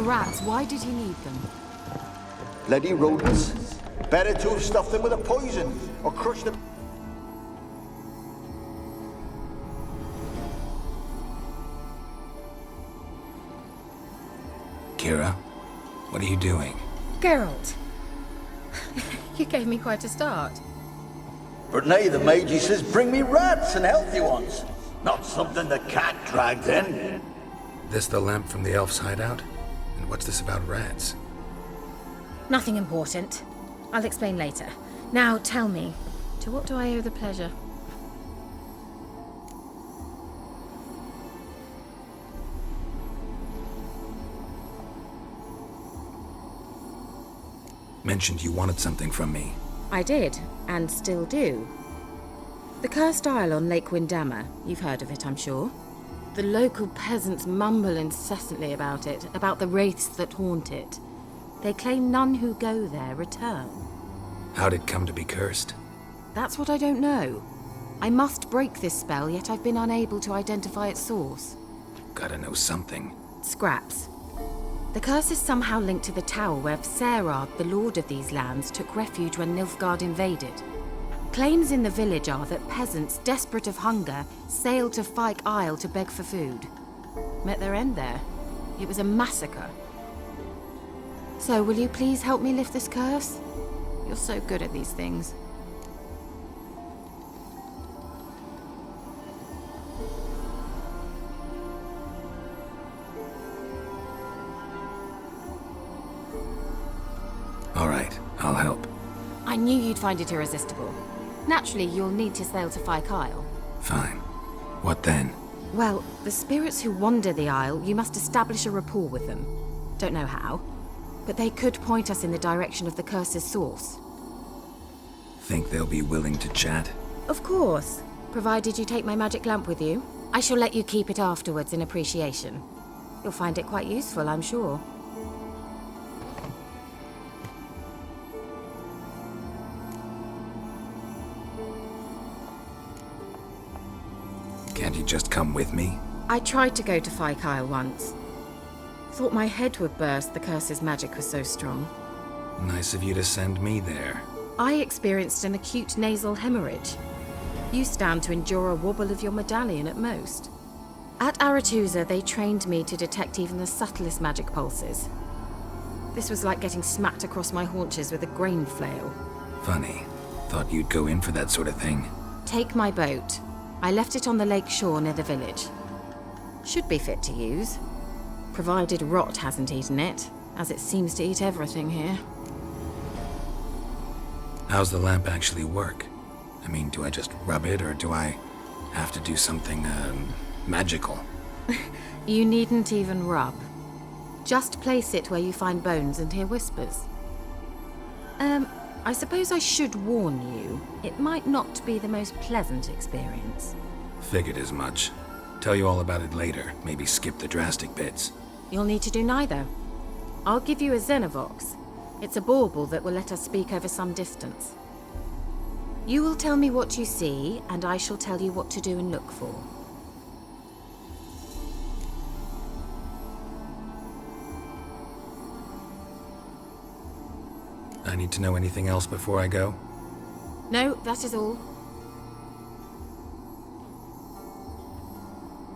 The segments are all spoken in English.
the rats, why did he need them? Bloody rodents. Better to have stuffed them with a poison, or crushed them. Kira, what are you doing? Geralt. You gave me quite a start. But now the mage says bring me rats and healthy ones. Not something the cat dragged in. This the lamp from the elf's hideout? And what's this about rats? Nothing important. I'll explain later. Now tell me, to what do I owe the pleasure? Mentioned you wanted something from me. I did, and still do. The Cursed Isle on Lake Windammer. You've heard of it, I'm sure. The local peasants mumble incessantly about it, about the wraiths that haunt it. They claim none who go there return. How'd it come to be cursed? That's what I don't know. I must break this spell, yet I've been unable to identify its source. Gotta know something. Scraps. The curse is somehow linked to the tower where Serard, the lord of these lands, took refuge when Nilfgaard invaded. Claims in the village are that peasants, desperate of hunger, sailed to Fyke Isle to beg for food. Met their end there. It was a massacre. So, will you please help me lift this curse? You're so good at these things. All right, I'll help. I knew you'd find it irresistible. Naturally, you'll need to sail to Fyke Isle. Fine. What then? Well, the spirits who wander the Isle, you must establish a rapport with them. Don't know how, but they could point us in the direction of the curse's source. Think they'll be willing to chat? Of course, provided you take my magic lamp with you. I shall let you keep it afterwards in appreciation. You'll find it quite useful, I'm sure. Can't you just come with me? I tried to go to Fyke Isle once. Thought my head would burst, the curse's magic was so strong. Nice of you to send me there. I experienced an acute nasal hemorrhage. You stand to endure a wobble of your medallion at most. At Aretusa, they trained me to detect even the subtlest magic pulses. This was like getting smacked across my haunches with a grain flail. Funny. Thought you'd go in for that sort of thing. Take my boat. I left it on the lake shore near the village. Should be fit to use. Provided rot hasn't eaten it, as it seems to eat everything here. How's the lamp actually work? I mean, do I just rub it, or do I have to do something, magical? You needn't even rub. Just place it where you find bones and hear whispers. I suppose I should warn you, it might not be the most pleasant experience. Figured as much. Tell you all about it later, maybe skip the drastic bits. You'll need to do neither. I'll give you a Xenovox. It's a bauble that will let us speak over some distance. You will tell me what you see, and I shall tell you what to do and look for. I need to know anything else before I go? No, that is all.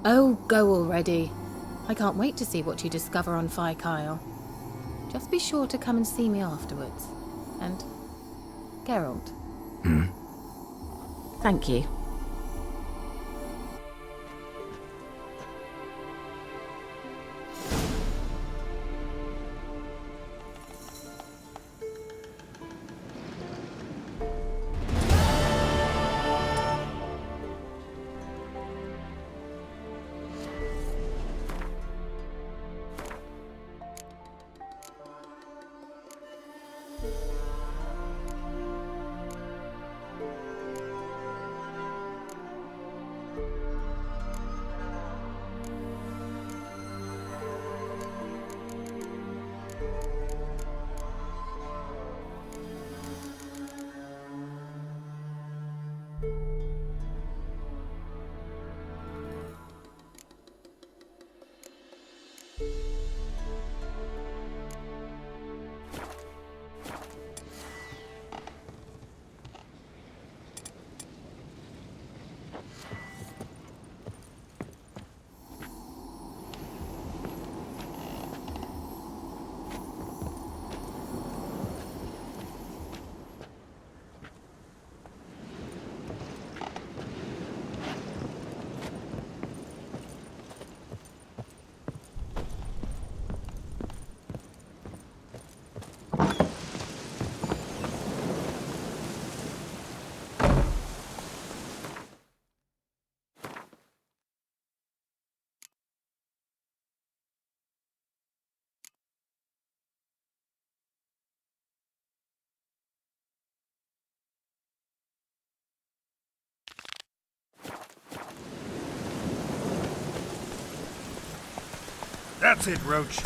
Oh, go already. I can't wait to see what you discover on Fyke Isle. Just be sure to come and see me afterwards. And Geralt. Thank you. That's it, Roach.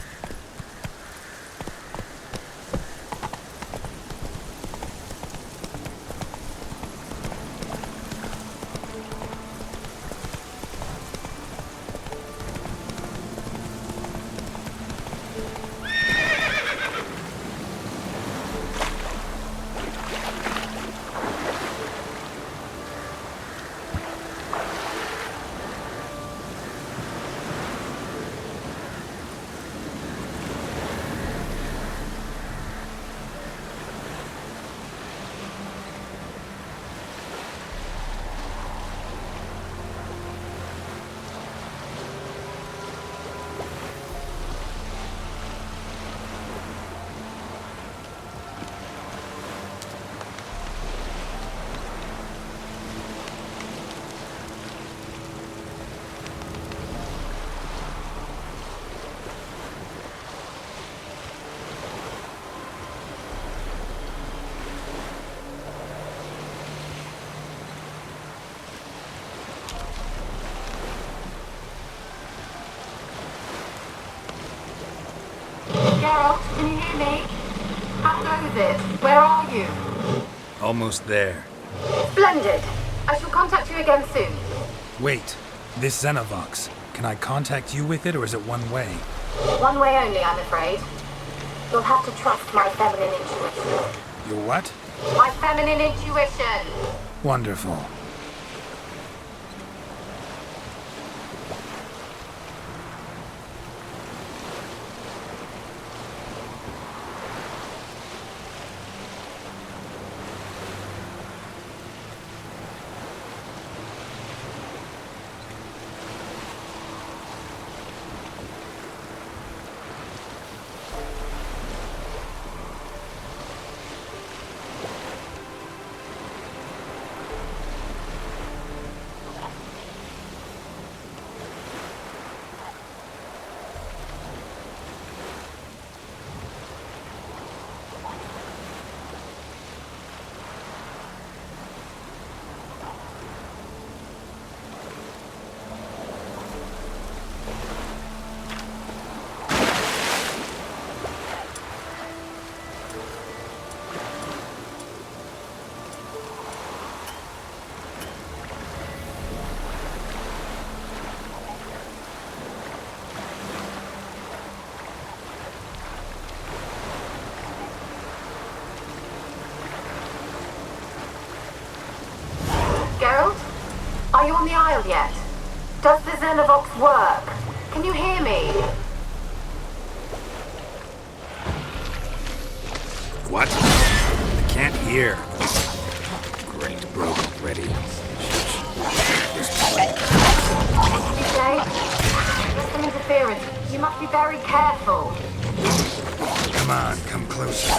Geralt, can you hear me? How goes it? Where are you? Almost there. Splendid. I shall contact you again soon. Wait, this Xenovox. Can I contact you with it, or is it one way? One way only, I'm afraid. You'll have to trust my feminine intuition. Your what? My feminine intuition! Wonderful. Geralt? Are you on the Isle yet? Does the Xenovox work? Can you hear me? What? I can't hear. Great, broke already. You say? There's some interference. You must be very careful. Come on, come closer.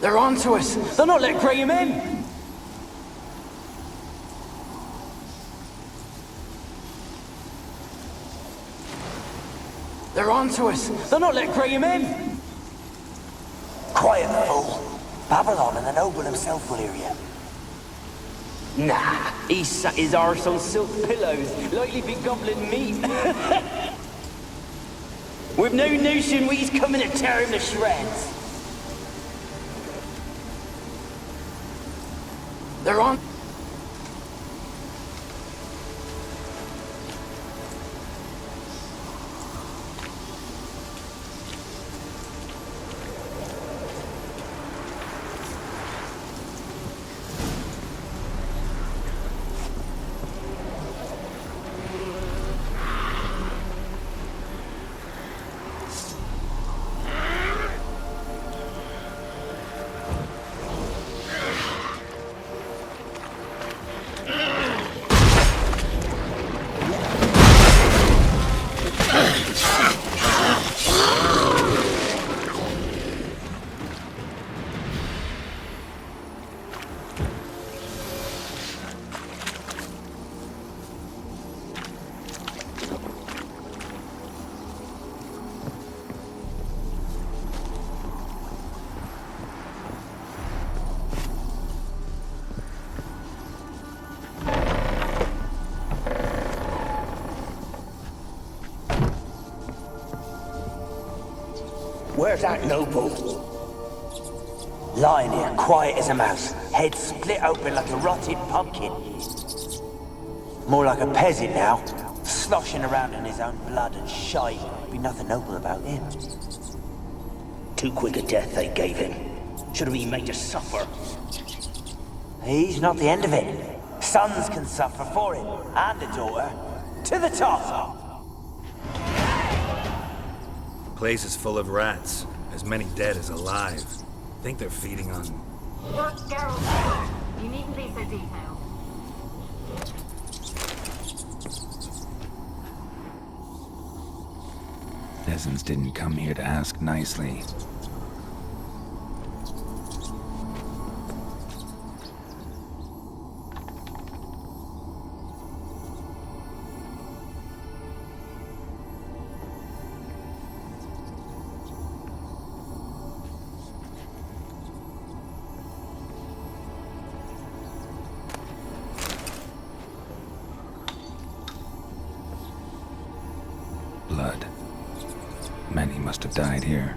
They're onto us! They're not letting Graham in! They're onto us! They're not letting Graham in! Quiet, fool. Babylon and the noble himself will hear you. Nah, he sat his arse on silk pillows, like he'd be gobbling meat. With no notion we's coming to tear him to shreds. They're on. Where's that noble? Lying here, quiet as a mouse, head split open like a rotted pumpkin. More like a peasant now, sloshing around in his own blood and shite. Be nothing noble about him. Too quick a death they gave him. Should have been made to suffer. He's not the end of it. Sons can suffer for him, and a daughter. To the top! Place is full of rats. As many dead as alive. Think they're feeding on... You're Geralt. You needn't be so detailed. Peasants didn't come here to ask nicely. Blood. Many must have died here.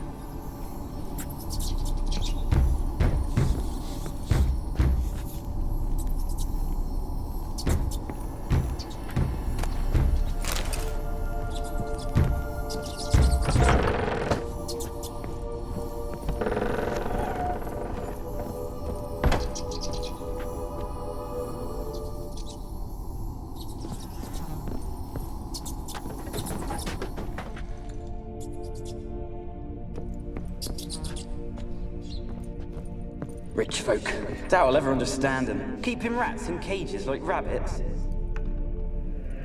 Rich folk. Doubt I'll ever understand them. Keeping rats in cages like rabbits.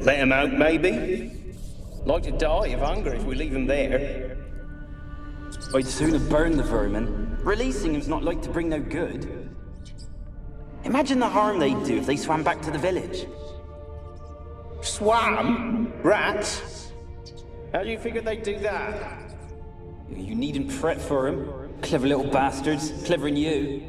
Let him out, maybe? Like to die of hunger if we leave him there. I'd sooner burn the vermin. Releasing him's not like to bring no good. Imagine the harm they'd do if they swam back to the village. Swam? Rats? How do you figure they'd do that? You needn't fret for him. Clever little bastards. Clever than you.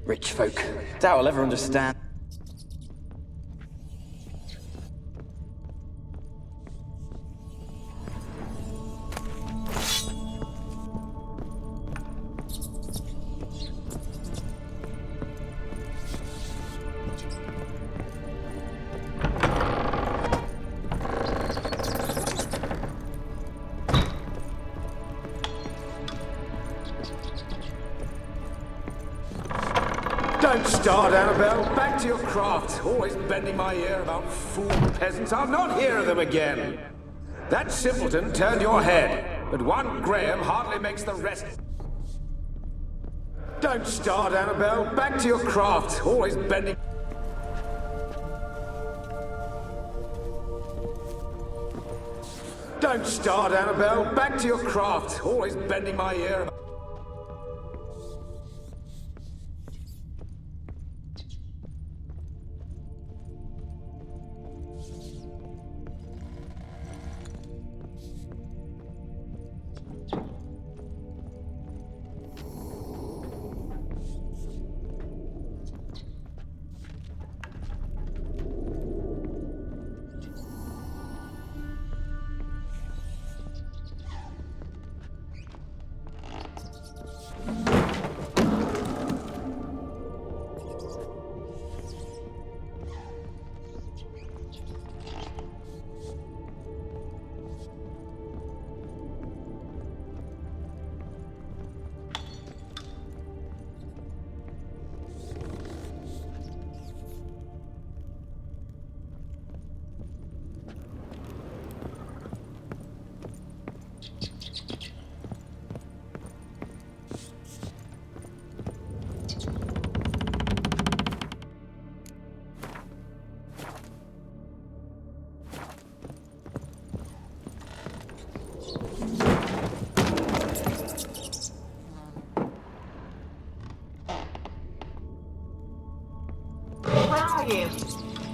Rich folk. Doubt I'll ever understand. Don't start, Annabelle. Back to your craft. Always bending my ear about fool peasants. I'll not hear of them again. That simpleton turned your head, but one Graham hardly makes the rest. Don't start, Annabelle. Back to your craft. Always bending... Don't start, Annabelle. Back to your craft. Always bending my ear.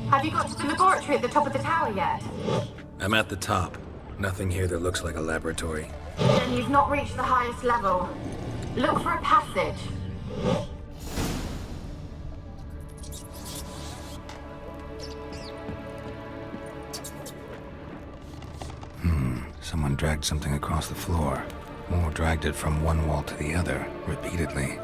Have you got to the laboratory at the top of the tower yet? I'm at the top. Nothing here that looks like a laboratory. Then you've not reached the highest level. Look for a passage. Someone dragged something across the floor, or dragged it from one wall to the other, repeatedly.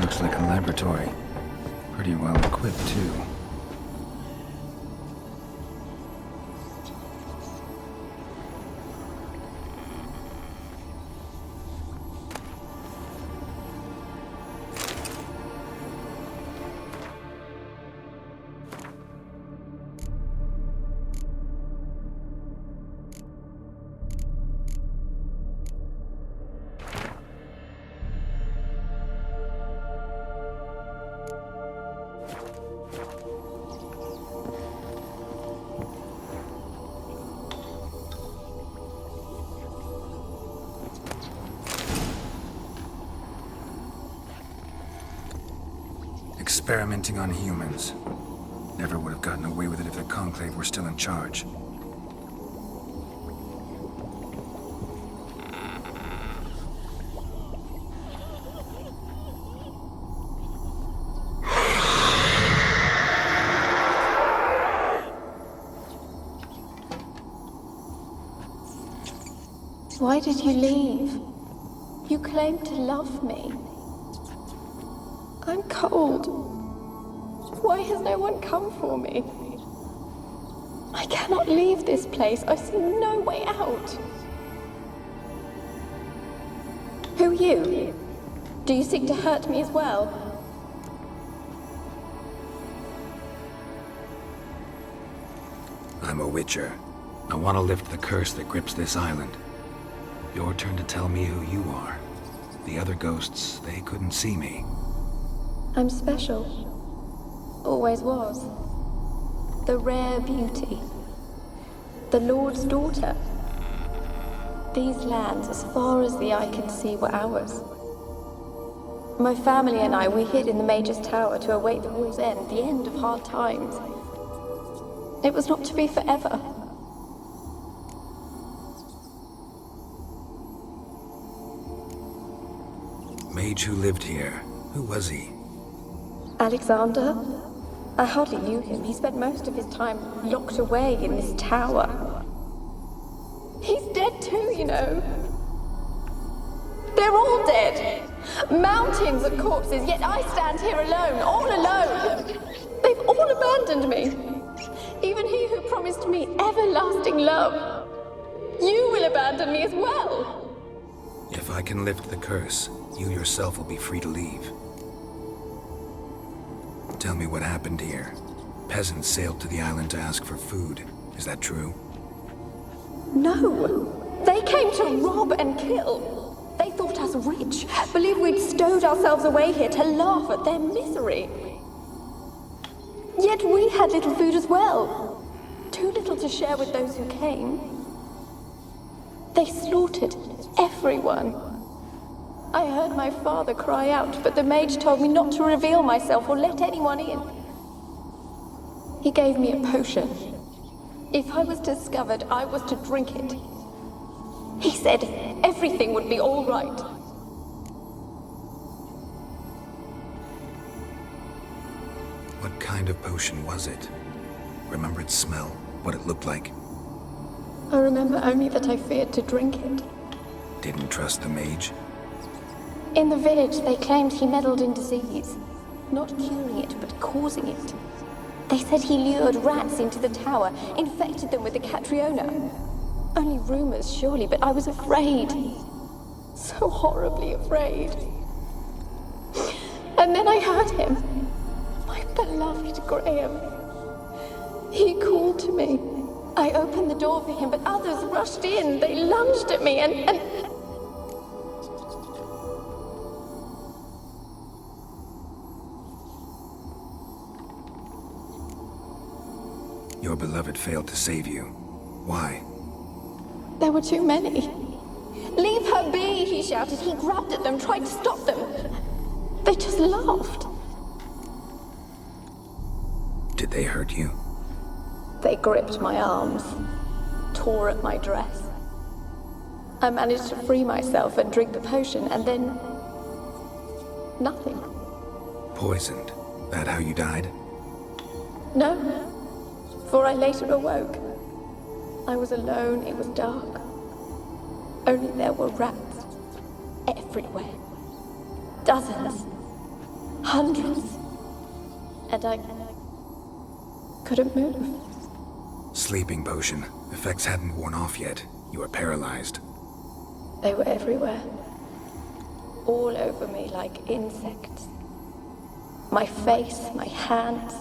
Looks like a laboratory. Pretty well equipped, too. Experimenting on humans. Never would have gotten away with it if the Conclave were still in charge. Why did you leave? You claimed to love me. I'm cold. Why has no one come for me? I cannot leave this place. I see no way out. Who are you? Do you seek to hurt me as well? I'm a Witcher. I want to lift the curse that grips this island. Your turn to tell me who you are. The other ghosts, they couldn't see me. I'm special. Always was. The rare beauty. The Lord's daughter. These lands, as far as the eye can see, were ours. My family and I, we hid in the Mage's Tower to await the war's end, the end of hard times. It was not to be forever. Mage who lived here. Who was he? Alexander? I hardly knew him. He spent most of his time locked away in this tower. He's dead too, you know. They're all dead. Mountains of corpses, yet I stand here alone, all alone. They've all abandoned me. Even he who promised me everlasting love. You will abandon me as well. If I can lift the curse, you yourself will be free to leave. Tell me what happened here. Peasants sailed to the island to ask for food. Is that true? No. They came to rob and kill. They thought us rich, believed we'd stowed ourselves away here to laugh at their misery. Yet we had little food as well. Too little to share with those who came. They slaughtered everyone. I heard my father cry out, but the mage told me not to reveal myself or let anyone in. He gave me a potion. If I was discovered, I was to drink it. He said everything would be all right. What kind of potion was it? Remember its smell? What it looked like? I remember only that I feared to drink it. Didn't trust the mage? In the village, they claimed he meddled in disease. Not curing it, but causing it. They said he lured rats into the tower, infected them with the Catriona. Only rumors, surely, but I was afraid. So horribly afraid. And then I heard him. My beloved Graham. He called to me. I opened the door for him, but others rushed in. They lunged at me and... Your beloved failed to save you. Why? There were too many. Leave her be, he shouted. He grabbed at them, tried to stop them. They just laughed. Did they hurt you? They gripped my arms, tore at my dress. I managed to free myself and drink the potion, and then... nothing. Poisoned. That how you died? No, for I later awoke. I was alone, it was dark. Only there were rats. Everywhere. Dozens. Hundreds. And I couldn't move. Sleeping potion. Effects hadn't worn off yet. You were paralyzed. They were everywhere. All over me like insects. My face, my hands.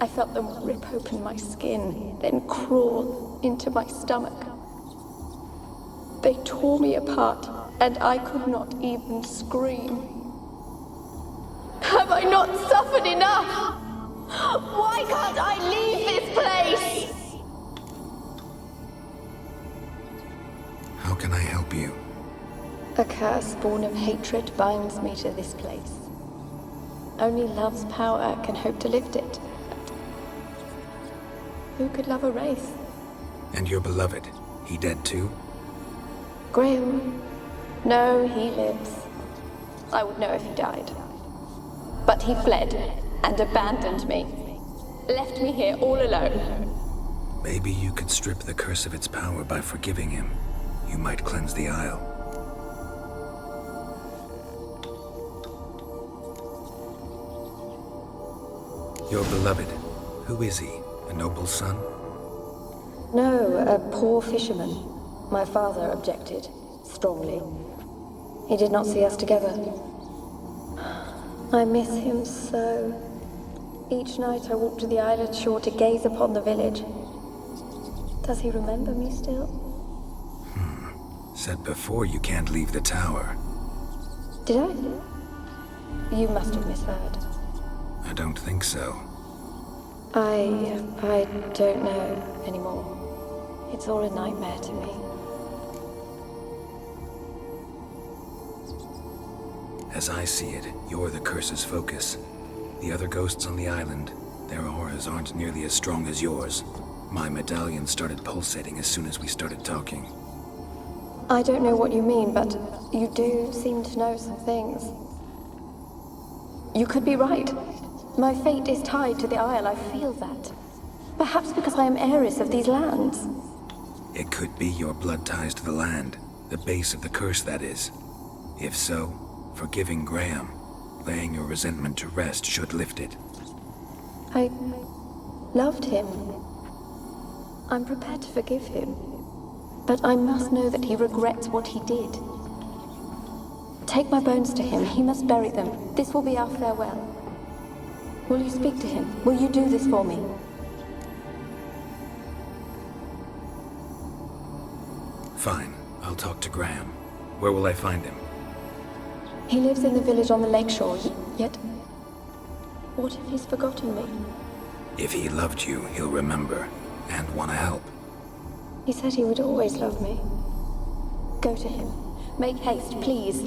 I felt them rip open my skin, then crawl into my stomach. They tore me apart, and I could not even scream. Have I not suffered enough? Why can't I leave this place? How can I help you? A curse born of hatred binds me to this place. Only love's power can hope to lift it. Who could love a race? And your beloved, he dead too? Graham? No, he lives. I would know if he died. But he fled and abandoned me. Left me here all alone. Maybe you could strip the curse of its power by forgiving him. you might cleanse the Isle. Your beloved, who is he? A noble son? No, a poor fisherman. My father objected, strongly. He did not see us together. I miss him so. Each night I walk to the island shore to gaze upon the village. Does he remember me still? Said before you can't leave the tower. Did I? You must have misheard. I don't think so. I don't know anymore. It's all a nightmare to me. As I see it, you're the curse's focus. The other ghosts on the island, their auras aren't nearly as strong as yours. My medallion started pulsating as soon as we started talking. I don't know what you mean, but you do seem to know some things. You could be right. My fate is tied to the Isle, I feel that. Perhaps because I am heiress of these lands. It could be your blood ties to the land, the base of the curse, that is. If so, forgiving Graham, laying your resentment to rest should lift it. I loved him. I'm prepared to forgive him. But I must know that he regrets what he did. Take my bones to him. He must bury them. This will be our farewell. Will you speak to him? Will you do this for me? Fine. I'll talk to Graham. Where will I find him? He lives in the village on the lakeshore, yet... What if he's forgotten me? If he loved you, he'll remember, and want to help. He said he would always love me. Go to him. Make haste, please.